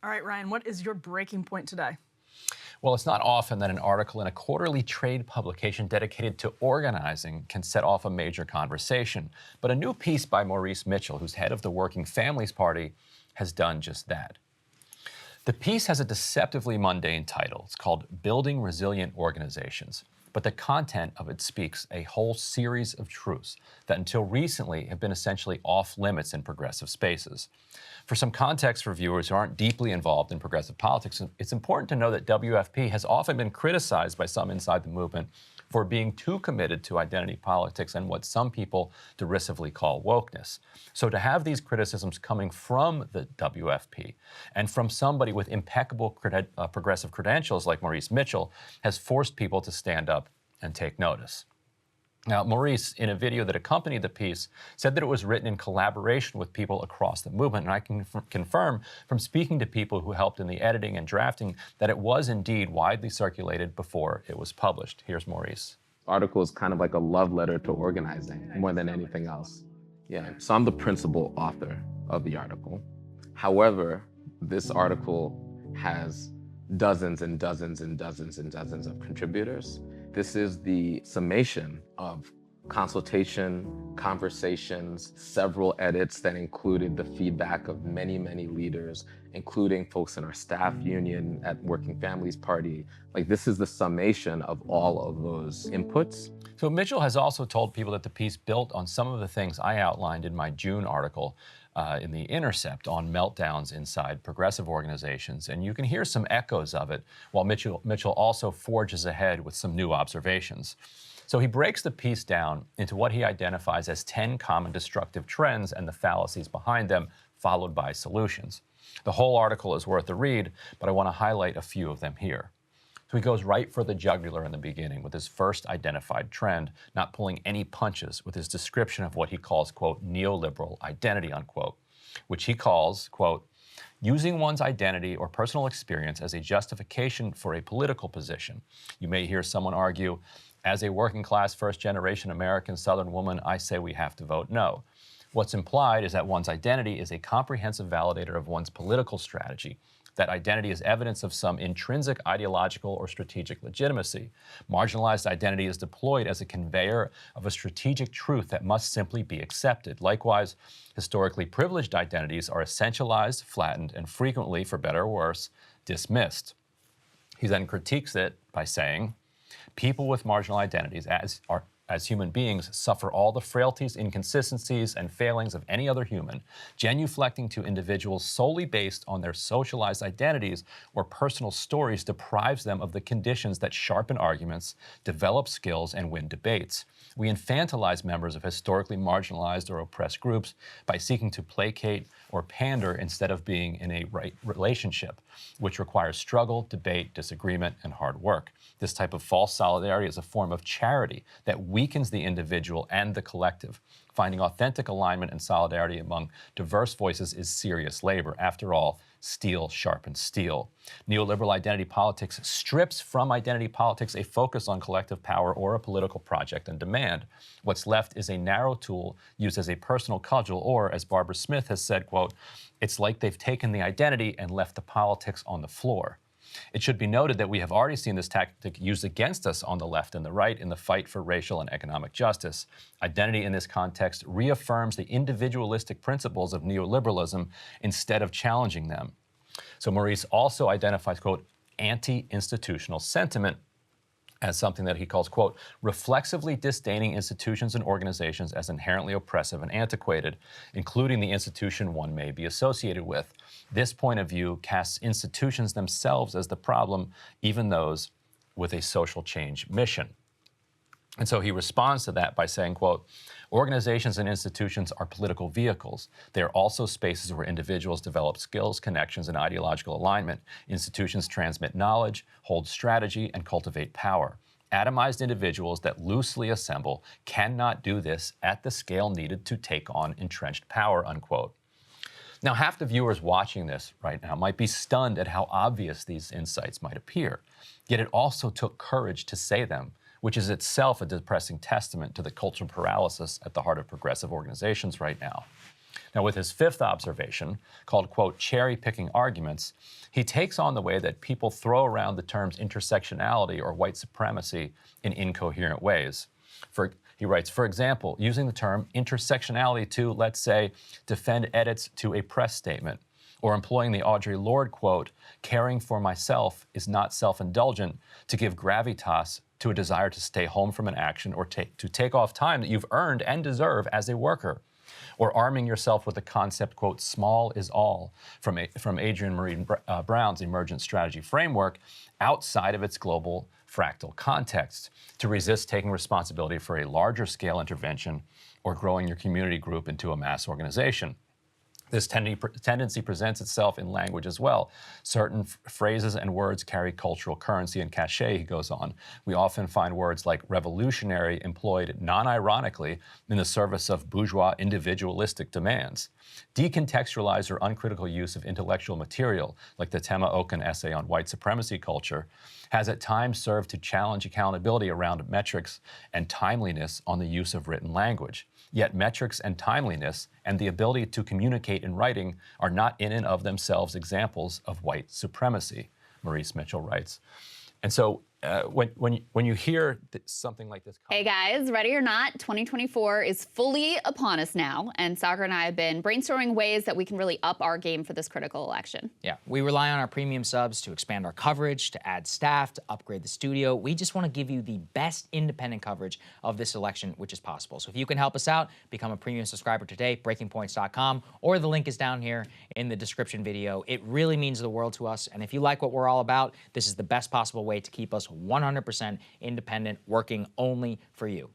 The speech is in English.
All right, Ryan, what is your breaking point today? Well, it's not often that an article in a quarterly trade publication dedicated to organizing can set off a major conversation. But a new piece by Maurice Mitchell, who's head of the Working Families Party, has done just that. The piece has a deceptively mundane title. It's called Building Resilient Organizations. But the content of it speaks a whole series of truths that until recently have been essentially off limits in progressive spaces. For some context for viewers who aren't deeply involved in progressive politics, it's important to know that WFP has often been criticized by some inside the movement for being too committed to identity politics and what some people derisively call wokeness. So to have these criticisms coming from the WFP and from somebody with impeccable progressive credentials like Maurice Mitchell has forced people to stand up and take notice. Now, Maurice, in a video that accompanied the piece, said that it was written in collaboration with people across the movement, and I can confirm from speaking to people who helped in the editing and drafting that it was indeed widely circulated before it was published. Here's Maurice. Article is kind of like a love letter to organizing more than anything else. Yeah, so I'm the principal author of the article. However, this article has dozens and dozens and dozens and dozens of contributors. This is the summation of consultation, conversations, several edits that included the feedback of many, many leaders, including folks in our staff union at Working Families Party. Like, this is the summation of all of those inputs. So Mitchell has also told people that the piece built on some of the things I outlined in my June article in The Intercept on meltdowns inside progressive organizations. And you can hear some echoes of it, while Mitchell also forges ahead with some new observations. So he breaks the piece down into what he identifies as 10 common destructive trends and the fallacies behind them, followed by solutions. The whole article is worth a read, but I want to highlight a few of them here. So he goes right for the jugular in the beginning with his first identified trend, not pulling any punches with his description of what he calls, quote, neoliberal identity, unquote, which he calls, quote, using one's identity or personal experience as a justification for a political position. You may hear someone argue, as a working class first generation American Southern woman, I say we have to vote no. What's implied is that one's identity is a comprehensive validator of one's political strategy. That identity is evidence of some intrinsic ideological or strategic legitimacy. Marginalized identity is deployed as a conveyor of a strategic truth that must simply be accepted. Likewise, historically privileged identities are essentialized, flattened, and frequently, for better or worse, dismissed. He then critiques it by saying, people with marginal identities as human beings suffer all the frailties, inconsistencies, and failings of any other human. Genuflecting to individuals solely based on their socialized identities or personal stories deprives them of the conditions that sharpen arguments, develop skills, and win debates. We infantilize members of historically marginalized or oppressed groups by seeking to placate or pander instead of being in a right relationship, which requires struggle, debate, disagreement, and hard work. This type of false solidarity is a form of charity that weakens the individual and the collective. Finding authentic alignment and solidarity among diverse voices is serious labor. After all, steel sharpens steel. Neoliberal identity politics strips from identity politics a focus on collective power or a political project and demand. What's left is a narrow tool used as a personal cudgel, or, as Barbara Smith has said, quote, it's like they've taken the identity and left the politics on the floor. It should be noted that we have already seen this tactic used against us on the left and the right in the fight for racial and economic justice. Identity in this context reaffirms the individualistic principles of neoliberalism instead of challenging them. So Maurice also identifies, quote, anti-institutional sentiment as something that he calls, quote, reflexively disdaining institutions and organizations as inherently oppressive and antiquated, including the institution one may be associated with. This point of view casts institutions themselves as the problem, even those with a social change mission. And so he responds to that by saying, quote, organizations and institutions are political vehicles. They are also spaces where individuals develop skills, connections, and ideological alignment. Institutions transmit knowledge, hold strategy, and cultivate power. Atomized individuals that loosely assemble cannot do this at the scale needed to take on entrenched power, unquote. Now, half the viewers watching this right now might be stunned at how obvious these insights might appear. Yet it also took courage to say them, which is itself a depressing testament to the cultural paralysis at the heart of progressive organizations right now. Now, with his fifth observation, called, quote, cherry-picking arguments, he takes on the way that people throw around the terms intersectionality or white supremacy in incoherent ways. He writes, for example, using the term intersectionality to, let's say, defend edits to a press statement, or employing the Audre Lorde quote, caring for myself is not self-indulgent, to give gravitas to a desire to stay home from an action or to take off time that you've earned and deserve as a worker. Or arming yourself with the concept, quote, small is all, from Adrienne Marine Brown's Emergent Strategy Framework, outside of its global fractal context, to resist taking responsibility for a larger scale intervention or growing your community group into a mass organization. This tendency presents itself in language as well. Certain phrases and words carry cultural currency and cachet, he goes on. We often find words like revolutionary employed non-ironically in the service of bourgeois individualistic demands. Decontextualized or uncritical use of intellectual material, like the Tema Okun essay on white supremacy culture, has at times served to challenge accountability around metrics and timeliness on the use of written language. Yet metrics and timeliness and the ability to communicate in writing are not in and of themselves examples of white supremacy, Maurice Mitchell writes. And so when you hear something like this... Hey guys, ready or not, 2024 is fully upon us now, and Sagar and I have been brainstorming ways that we can really up our game for this critical election. Yeah, we rely on our premium subs to expand our coverage, to add staff, to upgrade the studio. We just want to give you the best independent coverage of this election, which is possible. So if you can help us out, become a premium subscriber today, breakingpoints.com, or the link is down here in the description video. It really means the world to us, and if you like what we're all about, this is the best possible way to keep us 100% independent, working only for you.